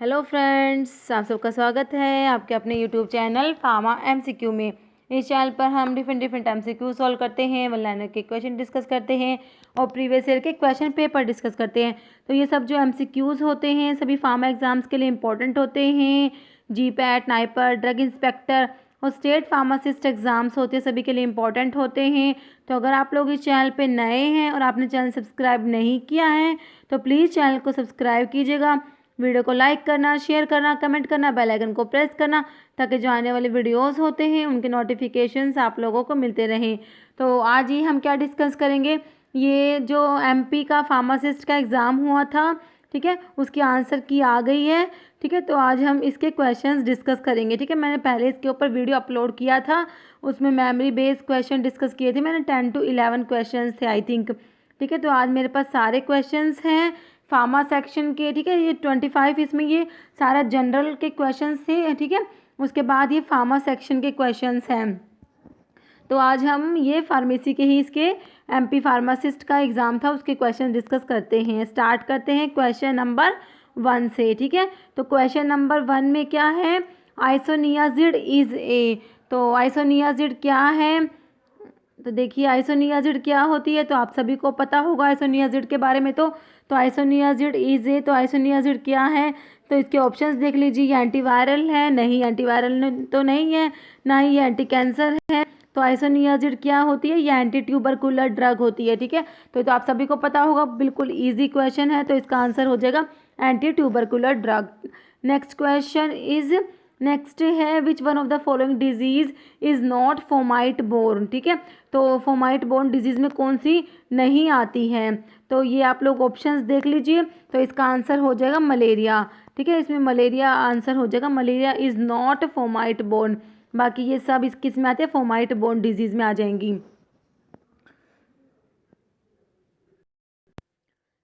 Hello friends, आप सबका स्वागत है आपके अपने यूट्यूब चैनल फार्मा एमसीक्यू में। इस चैनल पर हम डिफरेंट एमसीक्यू सॉल्व करते हैं, वन लाइनर के क्वेश्चन डिस्कस करते हैं और प्रीवियस ईयर के क्वेश्चन पेपर डिस्कस करते हैं। तो ये सब जो एमसीक्यूज़ होते हैं सभी फार्मा एग्जाम्स के लिए इंपॉर्टेंट होते हैं। जीपैट, नाइपर, ड्रग इंस्पेक्टर और स्टेट फार्मासिस्ट एग्ज़ाम्स होते हैं, सभी के लिए इंपॉर्टेंट होते हैं। तो अगर आप लोग इस चैनल पे नए हैं और आपने चैनल सब्सक्राइब नहीं किया है तो प्लीज़ चैनल को सब्सक्राइब कीजिएगा, वीडियो को लाइक करना, शेयर करना, कमेंट करना, बेल आइकन को प्रेस करना ताकि जो आने वाले वीडियोस होते हैं उनके नोटिफिकेशंस आप लोगों को मिलते रहें। तो आज ही हम क्या डिस्कस करेंगे, ये जो एमपी का फार्मासिस्ट का एग्ज़ाम हुआ था, ठीक है, उसकी आंसर की आ गई है। ठीक है, तो आज हम इसके क्वेश्चंस डिस्कस करेंगे। ठीक है, मैंने पहले इसके ऊपर वीडियो अपलोड किया था, उसमें मेमोरी बेस्ड क्वेश्चन डिस्कस किए थे मैंने। 10 to 11 क्वेश्चन थे आई थिंक। ठीक है, तो आज मेरे पास सारे क्वेश्चंस हैं फार्मा सेक्शन के। ठीक है, ये 25 इसमें ये सारा जनरल के क्वेश्चंस थे। ठीक है, उसके बाद ये फार्मा सेक्शन के क्वेश्चंस हैं। तो आज हम ये फार्मेसी के ही इसके एमपी फार्मासिस्ट का एग्ज़ाम था उसके क्वेश्चन डिस्कस करते हैं। स्टार्ट करते हैं क्वेश्चन नंबर 1 से। ठीक है, तो क्वेश्चन नंबर 1 में क्या है, आइसोनियाजिड इज़ ए। तो आइसोनियाजिड क्या है, तो देखिए आइसोनियाजिड क्या होती है, तो आप सभी को पता होगा आइसोनियाजिड के बारे में। तो आइसोनियाजिड इज ए, तो आइसोनियाजिड क्या है, तो इसके ऑप्शंस देख लीजिए। ये एंटीवायरल है, नहीं एंटीवायरल तो नहीं है, ना ही ये एंटी कैंसर है। तो आइसोनियाजिड क्या होती है, ये एंटी ट्यूबरकुलर ड्रग होती है। ठीक है, तो आप सभी को पता होगा, बिल्कुल ईजी क्वेश्चन है, तो इसका आंसर हो जाएगा anti tubercular drug. Next question is, next है which one of the following disease is not fomite borne. ठीक है, तो फोमाइट बोर्न डिजीज़ में कौन सी नहीं आती है, तो ये आप लोग ऑप्शंस देख लीजिए। तो इसका आंसर हो जाएगा मलेरिया। ठीक है, इसमें मलेरिया आंसर हो जाएगा, malaria is not fomite borne. बाकी ये सब इस किस में आते हैं, फोमाइट बोर्न डिजीज़ में आ जाएंगी।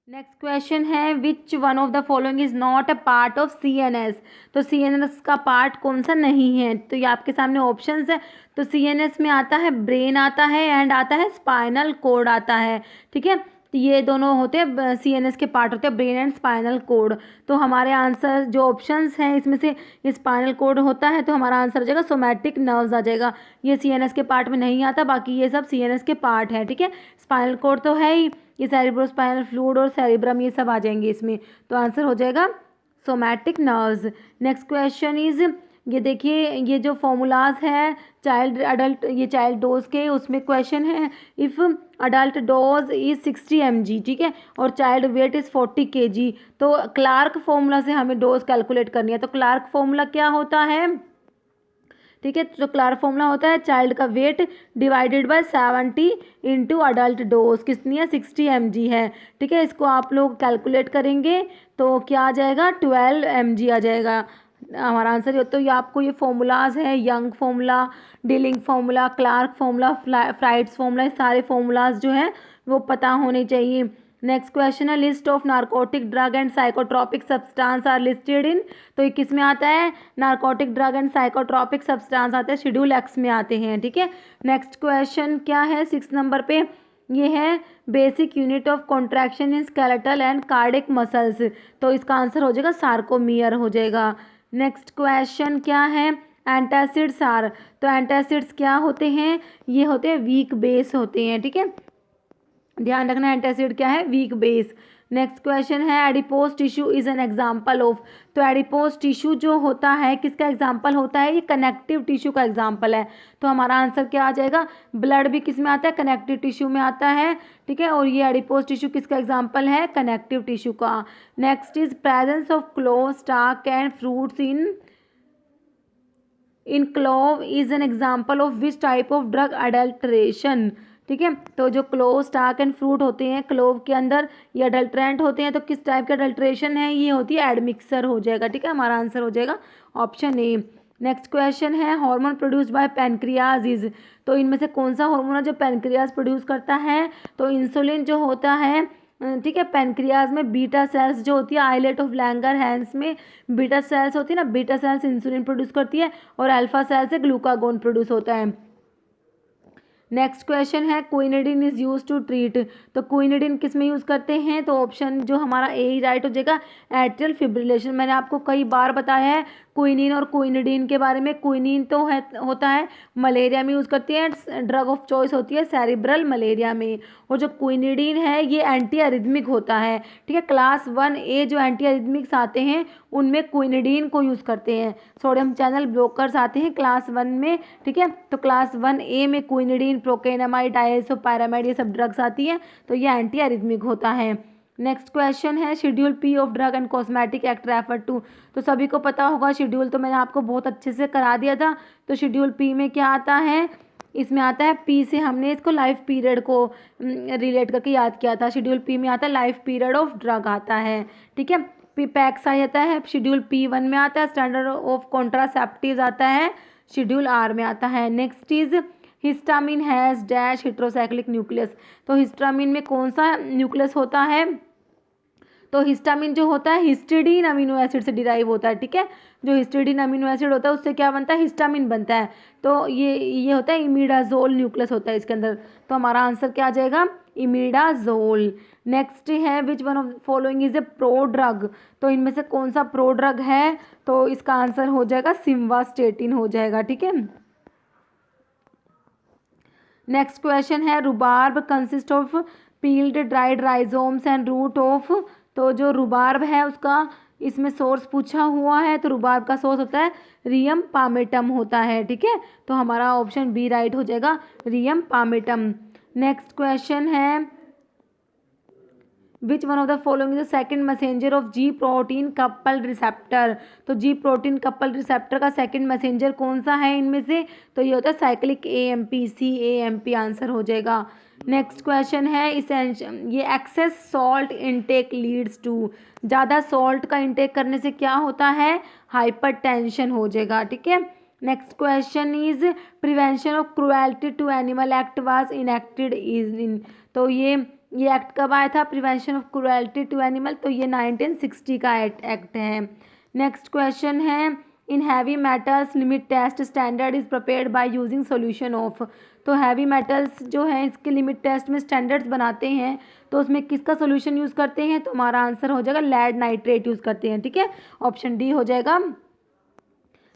नेक्स्ट क्वेश्चन है which one of the following is not a part of CNS. तो सीएनएस का पार्ट कौन सा नहीं है, तो ये आपके सामने ऑप्शंस है। तो सीएनएस में आता है ब्रेन आता है एंड आता है स्पाइनल कोड आता है। ठीक है, तो ये दोनों होते हैं सीएनएस के पार्ट होते हैं, ब्रेन एंड स्पाइनल कोड। तो हमारे आंसर जो ऑप्शंस हैं इसमें से स्पाइनल कोड होता है, तो हमारा आंसर हो जाएगा सोमैटिक नर्व्स आ जाएगा। ये सीएनएस के पार्ट में नहीं आता, बाकी ये सब सीएनएस के पार्ट है। ठीक है, स्पाइनल कोड तो है ही, ये सेरिब्रोस्पाइनल फ्लूइड और सेरिब्रम ये सब आ जाएंगे इसमें, तो आंसर हो जाएगा somatic nerves. Next question is, ये देखिए ये जो फॉर्मूलाज है चाइल्ड अडल्ट, ये चाइल्ड डोज के, उसमें क्वेश्चन है if adult dose is 60 mg, ठीक है, और चाइल्ड वेट इज़ 40 kg, तो क्लार्क फॉर्मूला से हमें डोज कैलकुलेट करनी है। तो क्लार्क फॉर्मूला क्या होता है, ठीक है, तो क्लार्क फॉर्मूला होता है चाइल्ड का weight divided by 70 into adult dose, कितनी है 60 mg है। ठीक है, इसको आप लोग कैलकुलेट करेंगे तो क्या आ जाएगा 12 mg आ जाएगा हमारा आंसर। तो ये आपको ये फॉर्मूलाज है, Young formula, Dilling formula, Clark formula, Fried's formula, ये सारे फार्मूलाज जो हैं वो पता होने चाहिए। नेक्स्ट क्वेश्चन है list of narcotic drug and psychotropic substance are listed in. तो ये किस में आता है, narcotic drug and psychotropic substance आते हैं शेड्यूल एक्स में आते हैं। ठीक है, नेक्स्ट क्वेश्चन क्या है 6 नंबर पे, ये है basic unit of contraction in skeletal and cardiac muscles. तो इसका आंसर हो जाएगा सार्कोमियर हो जाएगा। नेक्स्ट क्वेश्चन क्या है, एंटासिड्स आर। तो एंटासिड्स क्या होते हैं, ये होते हैं वीक बेस होते हैं। ठीक है, ध्यान रखना एंटासिड क्या है, वीक बेस। नेक्स्ट क्वेश्चन है adipose tissue is an example of. तो एडिपोज टिश्यू जो होता है किसका एग्जाम्पल होता है, ये कनेक्टिव टिश्यू का एग्जाम्पल है। तो हमारा आंसर क्या आ जाएगा, ब्लड भी किस में आता है, कनेक्टिव टिश्यू में आता है। ठीक है, और ये एडिपोज टिश्यू किसका एग्जाम्पल है, कनेक्टिव टिश्यू का। Next is presence of clove stock and fruits in clove is an example of which type of drug adulteration. ठीक है, तो जो क्लोव स्टाक एंड फ्रूट होते हैं क्लोव के अंदर ये अडल्ट्रेंट होते हैं, तो किस टाइप का अडल्ट्रेशन है, ये होती है एडमिक्सर हो जाएगा। ठीक है, हमारा आंसर हो जाएगा ऑप्शन ए। नेक्स्ट क्वेश्चन है hormone produced by pancreas is. तो इनमें से कौन सा हार्मोन है जो पैनक्रियाज प्रोड्यूस करता है, तो इंसुलिन जो होता है। ठीक है, पैनक्रियाज में बीटा सेल्स जो होती है, आइलेट ऑफ लैंगर-हैंस में बीटा सेल्स होती है ना, बीटा सेल्स इंसुलिन प्रोड्यूस करती है और अल्फा सेल से ग्लूकागोन प्रोड्यूस होता है। नेक्स्ट क्वेश्चन है quinidine is use to treat, तो क्विनिडिन किस में यूज़ करते हैं, तो ऑप्शन जो हमारा ए ही राइट हो जाएगा, एट्रियल फिब्रिलेशन। मैंने आपको कई बार बताया है क्विनिन और क्विनिडिन के बारे में। क्विनिन तो है होता है मलेरिया में यूज़ करती है, ड्रग ऑफ चॉइस होती है सेरिब्रल मलेरिया में, और जो क्विनिडिन है ये एंटी अरिथमिक होता है, ठीक है। क्लास 1A जो एंटी अरिथमिक्स आते हैं उनमें क्विनिडिन को यूज़ करते हैं। सोडियम चैनल ब्लॉकर्स आते हैं क्लास 1 में, ठीक है। तो क्लास 1A में क्विनिडिन, प्रोकेनामाइड, डायसोपायरामाइड ये सब ड्रग्स आती हैं, तो ये एंटी अरिथमिक होता है। नेक्स्ट क्वेश्चन है schedule P of drug and cosmetic act refer to, तो सभी को पता होगा शेड्यूल तो मैंने आपको बहुत अच्छे से करा दिया था। तो शेड्यूल पी में क्या आता है, इसमें आता है पी से हमने इसको लाइफ पीरियड को रिलेट करके याद किया था। शेड्यूल पी में आता है लाइफ पीरियड ऑफ ड्रग आता है, ठीक है। पैक्स आता है शेड्यूल P1 में आता है, स्टैंडर्ड ऑफ कॉन्ट्रासेप्टिव आता है शेड्यूल R में आता है। Next is histamine has dash heterocyclic nucleus, तो हिस्टामिन में कौन सा न्यूक्लियस होता है, तो हिस्टामिन जो होता है हिस्टिडीन अमीनो एसिड से डिराइव होता है, ठीक है। जो हिस्टिडीन अमीनो एसिड होता है उससे क्या बनता है, हिस्टामिन बनता है। तो ये होता है इमिडाजोल न्यूक्लियस होता है इसके अंदर, तो हमारा आंसर क्या आ जाएगा, इमिडाजोल। नेक्स्ट है which one of following is a pro drug, तो इनमें से कौन सा प्रो ड्रग है, तो इसका आंसर हो जाएगा सिम्वास्टेटिन हो जाएगा, ठीक है। नेक्स्ट क्वेश्चन है rhubarb consist of peeled dried rhizomes and root of, तो जो रुबार्ब है उसका इसमें सोर्स पूछा हुआ है, तो रुबार्ब का सोर्स होता है रियम पामेटम होता है, ठीक है। तो हमारा ऑप्शन बी राइट हो जाएगा, रियम पामेटम। नेक्स्ट क्वेश्चन है which one of the following is the second messenger of ji protein couple receptor, तो जी प्रोटीन कपल रिसेप्टर का सेकेंड मैसेंजर कौन सा है इनमें से, तो ये होता है साइक्लिक AMP, CAMP आंसर हो जाएगा। नेक्स्ट क्वेश्चन है ये excess salt intake leads to, ज़्यादा सॉल्ट का इनटेक करने से क्या होता है, हाइपरटेंशन हो जाएगा, ठीक है। Next question is prevention of cruelty to animal act was enacted in, तो ये एक्ट कब आया था, prevention of cruelty to animal, तो ये 1960 का एक्ट है। नेक्स्ट क्वेश्चन है in heavy metals limit test standard is prepared by using solution of, तो हैवी मेटल्स जो है इसके लिमिट टेस्ट में स्टैंडर्ड्स बनाते हैं, तो उसमें किसका सोल्यूशन यूज़ करते हैं, तो हमारा आंसर हो जाएगा लेड नाइट्रेट यूज़ करते हैं, ठीक है। ऑप्शन डी हो जाएगा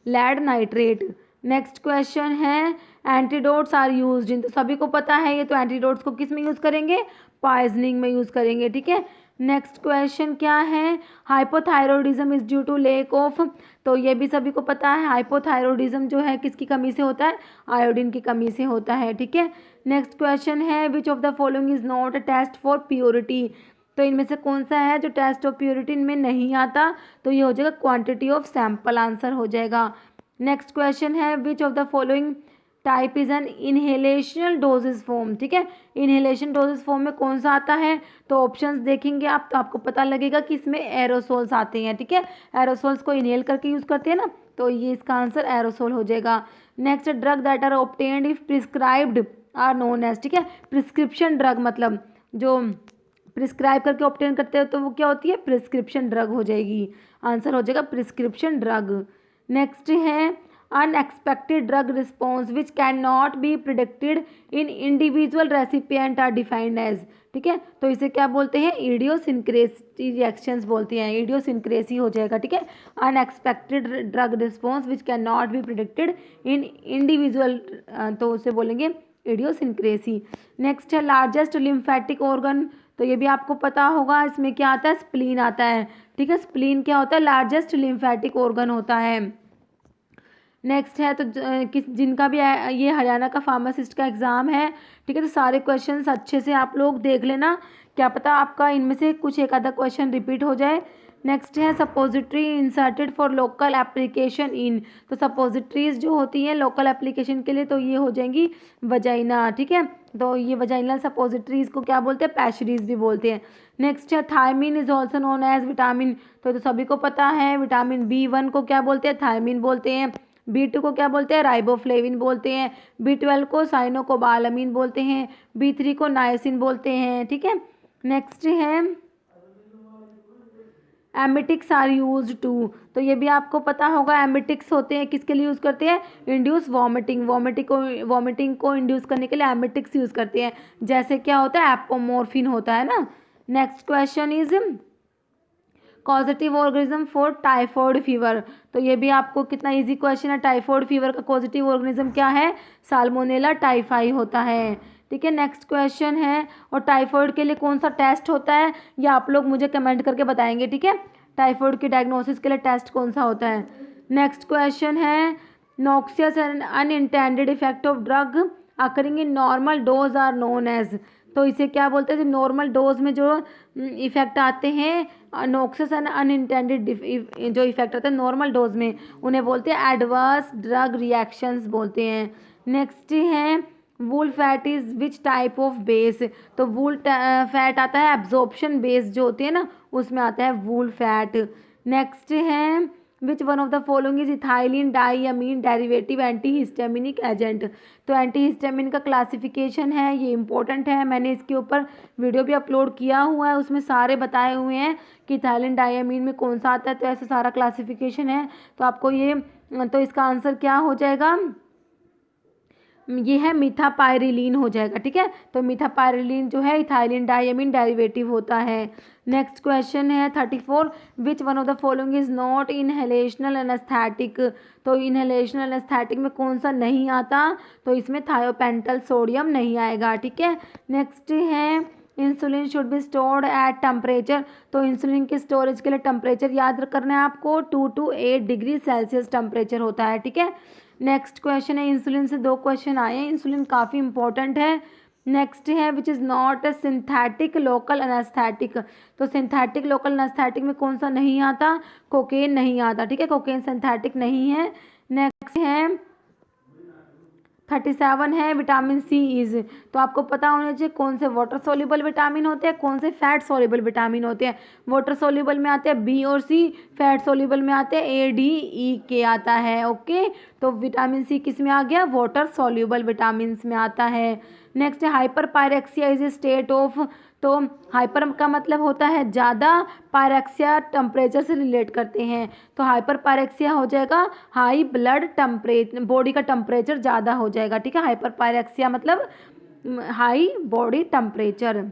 लेड नाइट्रेट। नेक्स्ट क्वेश्चन है एंटीडोट्स आर यूज्ड इन, तो सभी को पता है ये, तो एंटीडोट्स को किस में यूज़ करेंगे, पॉइजनिंग में यूज़ करेंगे, ठीक है। नेक्स्ट क्वेश्चन क्या है hypothyroidism is due to lack of, तो ये भी सभी को पता है हाइपोथायरॉयडिज्म जो है किसकी कमी से होता है, आयोडीन की कमी से होता है, ठीक है। नेक्स्ट क्वेश्चन है which of the following is not a test for purity, तो इनमें से कौन सा है जो टेस्ट ऑफ प्योरिटी इनमें नहीं आता, तो ये हो जाएगा क्वांटिटी ऑफ सैंपल आंसर हो जाएगा। नेक्स्ट क्वेश्चन है which of the following type is an inhalational doses form, ठीक है। इनहेलेशन डोजेज फॉर्म में कौन सा आता है, तो ऑप्शंस देखेंगे आप तो आपको पता लगेगा कि इसमें एरोसोल्स आते हैं, ठीक है। एरोसोल्स को इनहेल करके यूज़ करते हैं ना, तो ये इसका आंसर एरोसोल हो जाएगा। Next drug that are obtained if prescribed are known as, ठीक है। प्रिस्क्रिप्शन ड्रग मतलब जो प्रिस्क्राइब करके ऑब्टेन करते हो तो वो क्या होती है, प्रिस्क्रिप्शन ड्रग हो जाएगी, आंसर हो जाएगा प्रिस्क्रिप्शन ड्रग। नेक्स्ट है unexpected drug response which can not be predicted in individual recipient are defined as, ठीक है। तो इसे क्या बोलते हैं, इडियोसिंक्रेसी रिएक्शंस बोलते हैं, इडियोसिंक्रेसी हो जाएगा, ठीक है। Unexpected drug response which can not be predicted in individual, तो उसे बोलेंगे इडियोसिंक्रेसी। नेक्स्ट है लार्जेस्ट लिम्फेटिक ऑर्गन, तो ये भी आपको पता होगा, इसमें क्या आता है, स्प्लीन आता है, ठीक है। स्प्लीन क्या होता है, लार्जेस्ट लिम्फेटिक ऑर्गन होता है। नेक्स्ट है तो जिनका भी ये हरियाणा का फार्मासिस्ट का एग्ज़ाम है, ठीक है, तो सारे क्वेश्चंस अच्छे से आप लोग देख लेना, क्या पता आपका इनमें से कुछ एक आधा क्वेश्चन रिपीट हो जाए। नेक्स्ट है suppository inserted for local application in, तो सपोजिटरीज जो होती हैं लोकल एप्लीकेशन के लिए तो ये हो जाएंगी वजाइना, ठीक है। तो ये वजाइनल सपोजिटरीज को क्या बोलते हैं, पैशरीज भी बोलते हैं। नेक्स्ट है thiamine is also known as vitamin, तो सभी को पता है विटामिन B1 को क्या बोलते हैं, थायमिन बोलते हैं। B2 को क्या बोलते हैं, राइबोफ्लेविन बोलते हैं। B12 को साइनोकोबालामिन बोलते हैं। B3 को नायसिन बोलते हैं, ठीक है। नेक्स्ट है एमिटिक्स आर यूज टू, तो ये भी आपको पता होगा एमिटिक्स होते हैं किसके लिए यूज़ करते हैं, इंड्यूस वॉमिटिंग को इंड्यूस करने के लिए एमिटिक्स यूज़ करते हैं, जैसे क्या होता है एपोमोर्फिन होता है ना। Next question is causative organism for typhoid fever, तो ये भी आपको कितना इजी क्वेश्चन है, टाइफॉइड फीवर का पॉजिटिव ऑर्गेनिज्म क्या है, साल्मोनेला टाइफाई होता है। ठीक है, नेक्स्ट क्वेश्चन है, और टाइफॉइड के लिए कौन सा टेस्ट होता है, ये आप लोग मुझे कमेंट करके बताएंगे। ठीक है, टाइफॉइड की डायग्नोसिस के लिए टेस्ट कौन सा होता है। नेक्स्ट क्वेश्चन है, noxious and unintended effect of drug occurring in normal dose are known as, तो इसे क्या बोलते हैं, नॉर्मल डोज में जो इफेक्ट आते हैं नॉक्सियस एंड अनइंटेंडेड जो इफेक्ट आते हैं नॉर्मल डोज में, उन्हें बोलते हैं एडवर्स ड्रग रिएक्शंस बोलते हैं। नेक्स्ट है, wool fat is which type of base, तो वूल फैट आता है एब्जॉर्प्शन बेस जो होती है ना, उसमें आता है वूल फैट। नेक्स्ट है, which one of the following is ethylene diamine derivative antihistaminic agent, तो एंटीहिस्टामिन का क्लासिफिकेशन है, ये इंपॉर्टेंट है, मैंने इसके ऊपर वीडियो भी अपलोड किया हुआ है, उसमें सारे बताए हुए हैं कि इथाइलिन डाइअमीन में कौन सा आता है, तो ऐसा सारा क्लासिफिकेशन है, तो आपको ये, तो इसका आंसर क्या हो जाएगा, ये है मीथापायरिलीन हो जाएगा। ठीक है, तो मीथापायरिलीन जो है इथाइलिन डाइअमीन डेरिवेटिव होता है। नेक्स्ट क्वेश्चन है 34, विच one of the following is not inhalational anaesthetic, तो इनहेलेशनल एनेस्थेटिक में कौन सा नहीं आता, तो इसमें थायोपेंटल सोडियम नहीं आएगा। ठीक है, नेक्स्ट है, insulin should be stored at temperature, तो इंसुलिन के स्टोरेज के लिए टेम्परेचर याद करना है आपको, 2 to 8 डिग्री सेल्सियस टेम्परेचर होता है। ठीक है, नेक्स्ट क्वेश्चन है, इंसुलिन से 2 क्वेश्चन आए हैं, इंसुलिन काफ़ी इंपॉर्टेंट है। नेक्स्ट है, which is not a synthetic local anaesthetic, तो सिंथेटिक लोकल एनेस्थेटिक में कौन सा नहीं आता, कोकेन नहीं आता। ठीक है, कोकेन सिंथेटिक नहीं है। नेक्स्ट है 37 है, विटामिन सी इज, तो आपको पता होना चाहिए कौन से वाटर सोल्यूबल विटामिन होते हैं, कौन से फैट सोल्यूबल विटामिन होते हैं। वाटर सोल्यूबल में आते हैं बी और सी, फैट सोल्यूबल में आते हैं ए डी ई के आता है। ओके, तो विटामिन सी किस में आ गया, वाटर सोल्यूबल विटामिन में आता है। नेक्स्ट है, hyper pyrexia is a state of, तो हाइपर का मतलब होता है ज़्यादा, पायरेक्सिया टेम्परेचर से रिलेट करते हैं, तो हाइपर पायरेक्सिया हो जाएगा हाई ब्लड टेम्परेचर, बॉडी का टेम्परेचर ज़्यादा हो जाएगा। ठीक है, हाइपर पायरेक्सिया मतलब हाई बॉडी टेम्परेचर।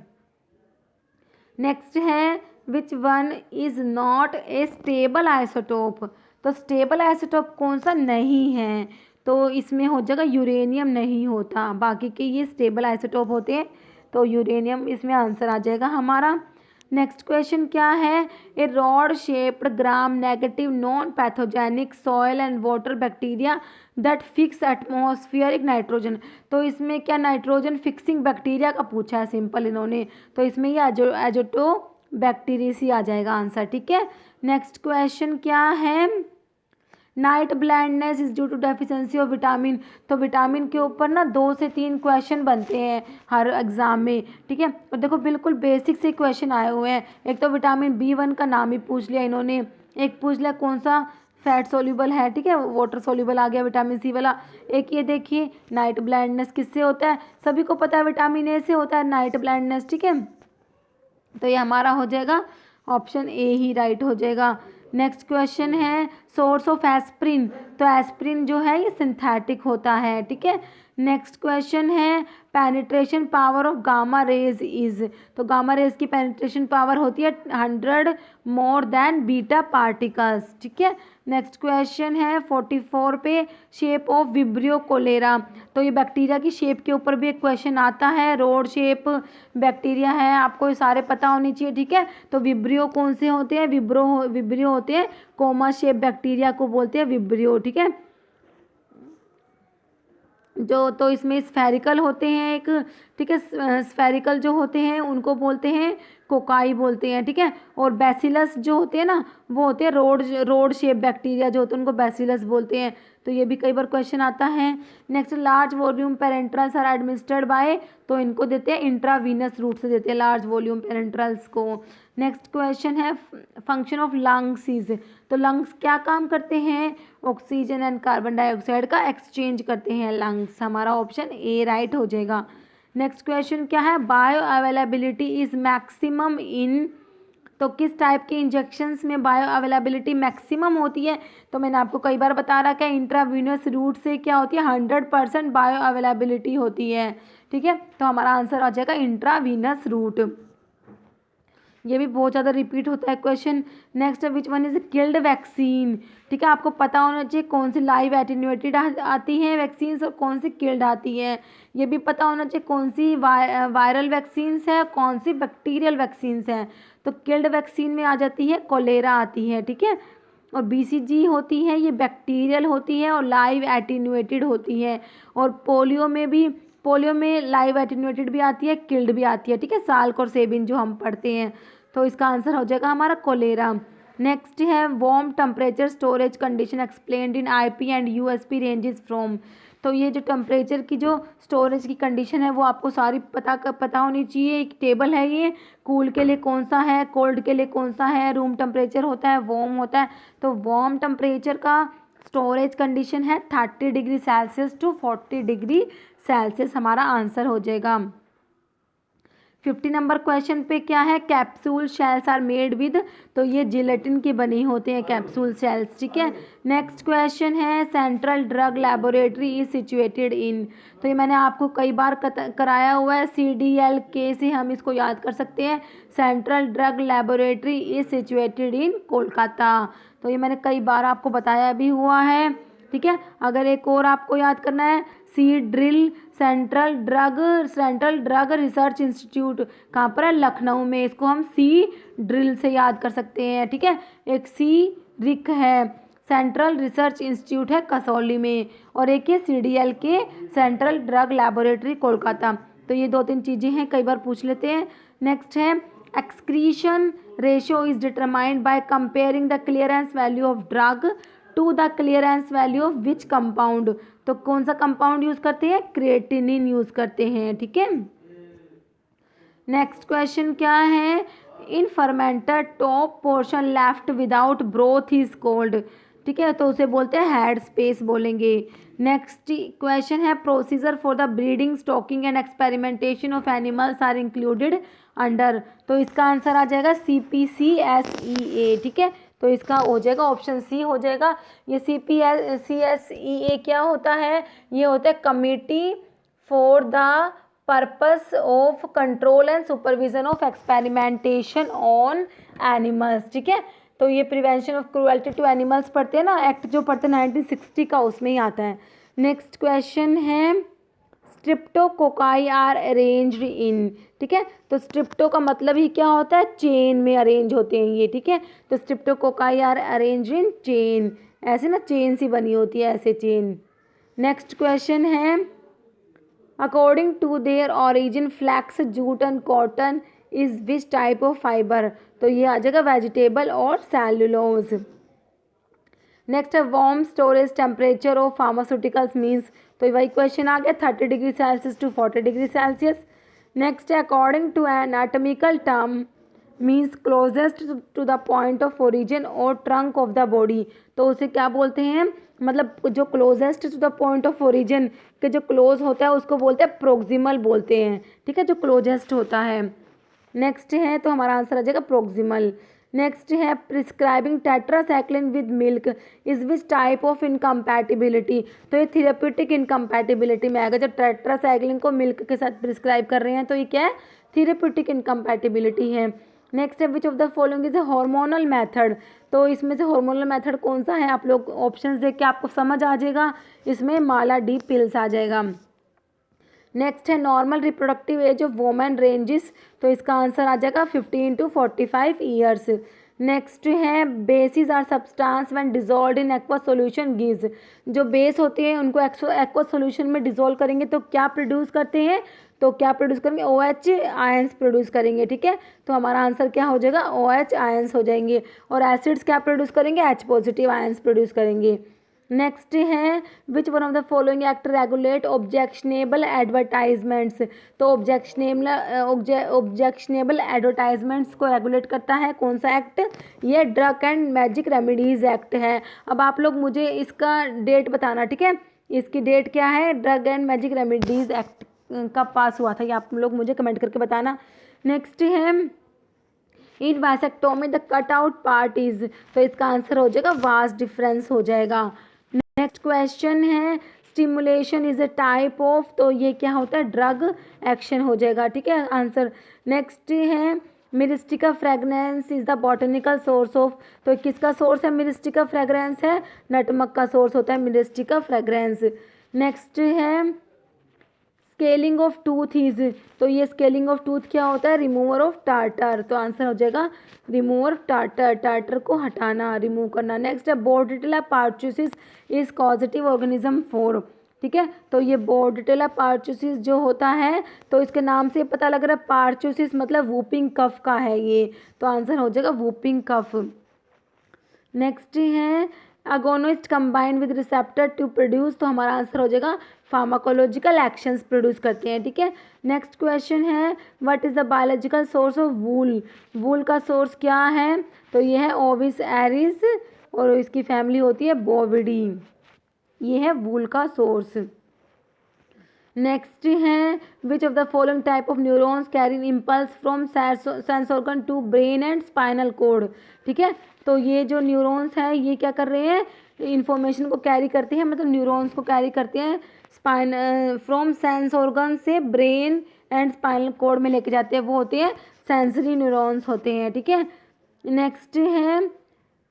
नेक्स्ट है, which one is not a stable isotope, तो स्टेबल आइसोटोप कौन सा नहीं है, तो इसमें हो जाएगा यूरेनियम नहीं होता, बाकी के ये स्टेबल आइसोटोप होते हैं, तो यूरेनियम इसमें आंसर आ जाएगा हमारा। नेक्स्ट क्वेश्चन क्या है, a rod shaped gram negative non pathogenic soil and water bacteria that fix atmospheric nitrogen, तो इसमें क्या नाइट्रोजन फिक्सिंग बैक्टीरिया का पूछा है सिंपल इन्होंने, तो इसमें ये एजोटो बैक्टीरियसी आ जाएगा आंसर। ठीक है, नेक्स्ट क्वेश्चन क्या है, night blindness is due to deficiency of vitamin, तो विटामिन के ऊपर ना 2 से 3 क्वेश्चन बनते हैं हर एग्जाम में। ठीक है, और देखो बिल्कुल बेसिक से क्वेश्चन आए हुए हैं, एक तो विटामिन B1 का नाम ही पूछ लिया इन्होंने, एक पूछ लिया कौन सा फैट सोल्यूबल है, ठीक है, वाटर सोल्यूबल आ गया विटामिन सी वाला, एक ये देखिए नाइट ब्लाइंडनेस किससे होता है, सभी को पता है विटामिन ए से होता है नाइट ब्लाइंडनेस। ठीक है, तो ये हमारा हो जाएगा ऑप्शन ए ही राइट हो जाएगा। नेक्स्ट क्वेश्चन है, सोर्स ऑफ एस्प्रिन, तो एस्प्रिन जो है ये सिंथेटिक होता है। ठीक है, नेक्स्ट क्वेश्चन है, penetration power of gamma rays is, तो गामा रेज की पेनिट्रेशन पावर होती है 100 मोर देन बीटा पार्टिकल्स। ठीक है, नेक्स्ट क्वेश्चन है 44 पे, शेप ऑफ विब्रियो कोलेरा, तो ये बैक्टीरिया की शेप के ऊपर भी एक क्वेश्चन आता है, रोड शेप बैक्टीरिया है, आपको ये सारे पता होनी चाहिए। ठीक है, तो विब्रियो कौन से होते हैं, विब्रियो होते हैं कोमा शेप बैक्टीरिया को बोलते हैं विब्रियो। ठीक है, जो तो इसमें स्फेरिकल होते हैं एक, ठीक है, स्फेरिकल जो होते हैं उनको बोलते हैं कोकाई बोलते हैं। ठीक है, और बैसिलस जो होते हैं ना वो होते हैं रोड शेप बैक्टीरिया जो होते हैं उनको बैसिलस बोलते हैं, तो ये भी कई बार क्वेश्चन आता है। Next, large volume parenterals are administered by, तो इनको देते हैं इंट्रावीनस रूट से देते हैं लार्ज वॉल्यूम पेरेंट्रल्स को। नेक्स्ट क्वेश्चन है, फंक्शन ऑफ लंग्स इज, तो लंग्स क्या काम करते हैं, ऑक्सीजन एंड कार्बन डाइऑक्साइड का एक्सचेंज करते हैं लंग्स, हमारा ऑप्शन ए राइट हो जाएगा। नेक्स्ट क्वेश्चन क्या है, bio availability is maximum in तो किस टाइप के इंजेक्शंस में बायो अवेलेबिलिटी मैक्सिमम होती है? तो मैंने आपको कई बार बता रखा है, इंट्रावीनस रूट से क्या होती है, 100% बायो अवेलेबिलिटी होती है। ठीक है, तो हमारा आंसर आ जाएगा इंट्रावीनस रूट। ये भी बहुत ज़्यादा रिपीट होता है question. Next which one is killed vaccine. ठीक है, आपको पता होना चाहिए कौन सी लाइव एटेन्यूएटेड आती हैं वैक्सीन्स और कौन सी किल्ड आती है। ये भी पता होना चाहिए कौन सी वायरल वैक्सीन्स है, कौन सी बैक्टीरियल वैक्सीन्स हैं। तो किल्ड वैक्सीन में आ जाती है कोलेरा आती है। ठीक है, और BCG होती है, ये बैक्टीरियल होती है और लाइव एटेन्यूएटेड होती है। और पोलियो में लाइव एटेन्यूएटेड भी आती है, किल्ड भी आती है। ठीक है, साल्क और सेबिन जो हम पढ़ते हैं। तो इसका आंसर हो जाएगा हमारा कोलेरा। नेक्स्ट है warm temperature storage condition explained in IP and USP ranges from. तो ये जो टेम्परेचर की जो स्टोरेज की कंडीशन है वो आपको सारी पता होनी चाहिए। एक टेबल है ये, कूल के लिए कौन सा है, कोल्ड के लिए कौन सा है, रूम टेम्परेचर होता है, वार्म होता है। तो वार्म टेम्परेचर का स्टोरेज कंडीशन है 30 degree Celsius to 40 degree Celsius, हमारा आंसर हो जाएगा। 50 नंबर क्वेश्चन पे क्या है, capsule shells are made with. तो ये जिलेटिन के बने होते हैं कैप्सूल शेल्स। ठीक है, नेक्स्ट क्वेश्चन है central drug laboratory is situated in. तो ये मैंने आपको कई बार कराया हुआ है, CDLK से हम इसको याद कर सकते हैं। Central drug laboratory is situated in Kolkata. तो ये मैंने कई बार आपको बताया भी हुआ है। ठीक है, अगर एक और आपको याद करना है, सेंट्रल ड्रग रिसर्च इंस्टीट्यूट कहाँ पर है, लखनऊ में। इसको हम CDRL से याद कर सकते हैं। ठीक है, एक CRIC है, सेंट्रल रिसर्च इंस्टीट्यूट है कसौली में, और एक है CDLK central drug laboratory Kolkata. तो ये 2-3 चीज़ें हैं, कई बार पूछ लेते हैं। नेक्स्ट है excretion ratio is determined by comparing the clearance value of drug to the clearance value of which compound. तो कौन सा कंपाउंड यूज करते हैं, क्रिएटिनिन यूज करते हैं। ठीक है, नेक्स्ट क्वेश्चन क्या है, in fermenter top portion left without broth is called. ठीक है, तो उसे बोलते हैं हेड स्पेस बोलेंगे। नेक्स्ट क्वेश्चन है procedure for the breeding stocking and experimentation of animals are included under. तो इसका आंसर आ जाएगा CPCSEA। ठीक है, तो इसका हो जाएगा ऑप्शन C हो जाएगा। ये CPCSEA क्या होता है, ये होता है committee for the purpose of control and supervision of experimentation on animals. ठीक है, तो ये prevention of cruelty to animals पढ़ते हैं ना, एक्ट जो पढ़ते हैं 1960 का, उसमें ही आता है। नेक्स्ट क्वेश्चन है स्ट्रिप्टोकोकाई आर अरेंज्ड इन। ठीक है, तो स्ट्रिप्टो का मतलब ही क्या होता है, चेन में अरेंज होते हैं ये। ठीक है, तो streptococci are arranged in chain, ऐसे ना चेन सी बनी होती है, ऐसे चेन। नेक्स्ट क्वेश्चन है according to their origin flax jute and cotton is which type of fibre. तो ये आ जाएगा वेजिटेबल और सेलुलोज। नेक्स्ट है warm storage temperature of pharmaceuticals means. तो वही क्वेश्चन आ गया 30 degree Celsius to 40 degree Celsius. Next है according to anatomical term means closest to the point of origin और ट्रंक ऑफ द बॉडी। तो उसे क्या बोलते हैं, मतलब जो closest to the point of origin के जो क्लोज होता है उसको बोलते हैं प्रोक्सिमल बोलते हैं। ठीक है, जो क्लोजेस्ट होता है। नेक्स्ट है, तो हमारा आंसर आ जाएगा प्रोक्सिमल। नेक्स्ट है prescribing tetracycline with milk is which type of incompatibility. तो ये थेरेप्यूटिक इनकम्पैटिबिलिटी में आएगा, जब टेट्रासाइक्लिन को मिल्क के साथ प्रिस्क्राइब कर रहे हैं तो ये क्या है, थेरेप्यूटिक इनकम्पैटिबिलिटी है। नेक्स्ट है which of the following is a hormonal method. तो इसमें से हार्मोनल मेथड कौन सा है, आप लोग ऑप्शंस देख के आपको समझ आ जाएगा। इसमें माला डी पिल्स आ जाएगा। नेक्स्ट है normal reproductive age of women ranges. तो इसका आंसर आ जाएगा 15 to 45 ईयर्स। नेक्स्ट है bases are substance when dissolved in aqua solution gives. जो बेस होते हैं उनको एक्वा सॉल्यूशन में डिजोल्व करेंगे तो क्या प्रोड्यूस करते हैं, तो क्या प्रोड्यूस करेंगे, OH आयंस प्रोड्यूस करेंगे। ठीक है, तो हमारा आंसर क्या हो जाएगा, OH आयंस हो जाएंगे। और एसिड्स क्या प्रोड्यूस करेंगे, H पॉजिटिव आयंस प्रोड्यूस करेंगे। नेक्स्ट है which one of the following act regulate objectionable advertisements. तो ऑब्जेक्शनेबल एडवर्टाइजमेंट्स को रेगुलेट करता है कौन सा एक्ट, ये drug and magic remedies act है। अब आप लोग मुझे इसका डेट बताना। ठीक है, इसकी डेट क्या है, drug and magic remedies act कब पास हुआ था, ये आप लोग मुझे कमेंट करके बताना। नेक्स्ट है in vasectomy the cut out part is, तो इसका आंसर हो जाएगा वास्ट डिफरेंस हो जाएगा। नेक्स्ट क्वेश्चन है stimulation is a type of, तो ये क्या होता है, ड्रग एक्शन हो जाएगा, ठीक है आंसर। नेक्स्ट है Myristica fragrance is the botanical source of, तो किसका सोर्स है मिरिस्टिका फ्रेगरेंस है, नटमक का सोर्स होता है मिरिस्टिका फ्रेगरेंस। नेक्स्ट है स्केलिंग ऑफ टूथ इज, तो ये स्केलिंग ऑफ टूथ क्या होता है, रिमूवर ऑफ टार्टर, तो आंसर हो जाएगा रिमूवर ऑफ टार्टर, टार्टर को हटाना, रिमूव करना। नेक्स्ट है Bordetella pertussis is causative organism for, ठीक है, तो ये बोर्डेटेला पार्चुसिस जो होता है, तो इसके नाम से पता लग रहा है पार्चुसिस मतलब वूपिंग कफ का है ये, तो आंसर हो जाएगा वूपिंग कफ। नेक्स्ट है agonist combine with receptor to produce, तो हमारा आंसर हो जाएगा फार्माकोलॉजिकल एक्शंस प्रोड्यूस करते हैं, ठीक है। नेक्स्ट क्वेश्चन है what is the biological source of wool, wool का सोर्स क्या है, तो ये है ओविस एरिस और इसकी फैमिली होती है बोविडी, ये है वूल का सोर्स। नेक्स्ट है which of the following type of neurons carry impulse from sense organ to brain and spinal cord, ठीक है, तो ये जो न्यूरॉन्स है ये क्या कर रहे हैं, इंफॉर्मेशन को कैरी करते हैं, मतलब न्यूरॉन्स को कैरी करते हैं स्पाइन फ्रॉम सेंस ऑर्गन से ब्रेन एंड स्पाइनल कोड में लेके जाते हैं, वो होते हैं सेंसरी न्यूरॉन्स होते हैं, ठीक है। नेक्स्ट है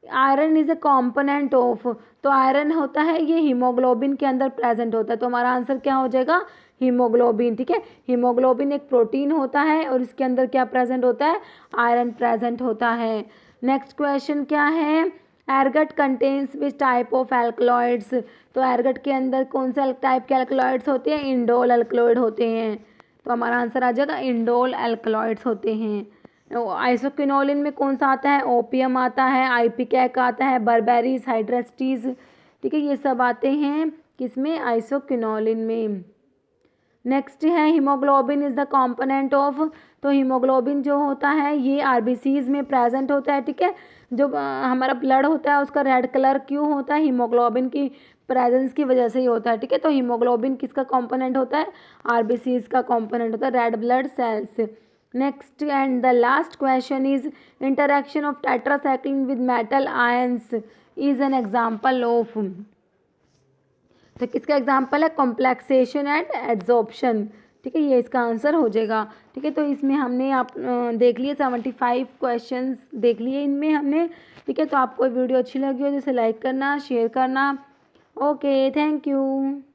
iron is a component of, तो आयरन होता है ये हीमोग्लोबिन के अंदर प्रेजेंट होता है, तो हमारा आंसर क्या हो जाएगा हीमोग्लोबिन, ठीक है। हीमोग्लोबिन एक प्रोटीन होता है और इसके अंदर क्या प्रेजेंट होता है, आयरन प्रेजेंट होता है। नेक्स्ट क्वेश्चन क्या है ergot contains which type of alkaloids, तो एरगट के अंदर कौन से टाइप के एल्कलॉइड्स होते हैं, इंडोल एल्कलॉइड होते हैं, तो हमारा आंसर आ जाएगा इंडोल एल्कलॉइड्स होते हैं। आइसोक्विनोलिन में कौन सा आता है, ओपियम आता है, आइपिकैक आता है, बर्बेरीज, हाइड्रेस्टीज, ठीक है, ये सब आते हैं किसमें, आइसोक्विनोलिन में। नेक्स्ट है haemoglobin is the component of, तो हीमोग्लोबिन जो होता है ये आरबीसीज में प्रेजेंट होता है, ठीक है, जो हमारा ब्लड होता है उसका रेड कलर क्यों होता है, हीमोग्लोबिन की प्रेजेंस की वजह से ही होता है, ठीक है, तो हीमोग्लोबिन किसका कंपोनेंट होता है, आरबीसीज का कंपोनेंट होता है, red blood cells. Next and the last question is interaction of tetracycline with metal ions is an example of, तो किसका एग्जाम्पल है, कॉम्प्लेक्सेशन एंड एड्जॉर्प्शन, ठीक है, ये इसका आंसर हो जाएगा, ठीक है। तो इसमें हमने आप देख लिए 75 क्वेश्चंस देख लिए इनमें हमने, ठीक है, तो आपको वीडियो अच्छी लगी हो जैसे लाइक करना, शेयर करना। Okay, thank you.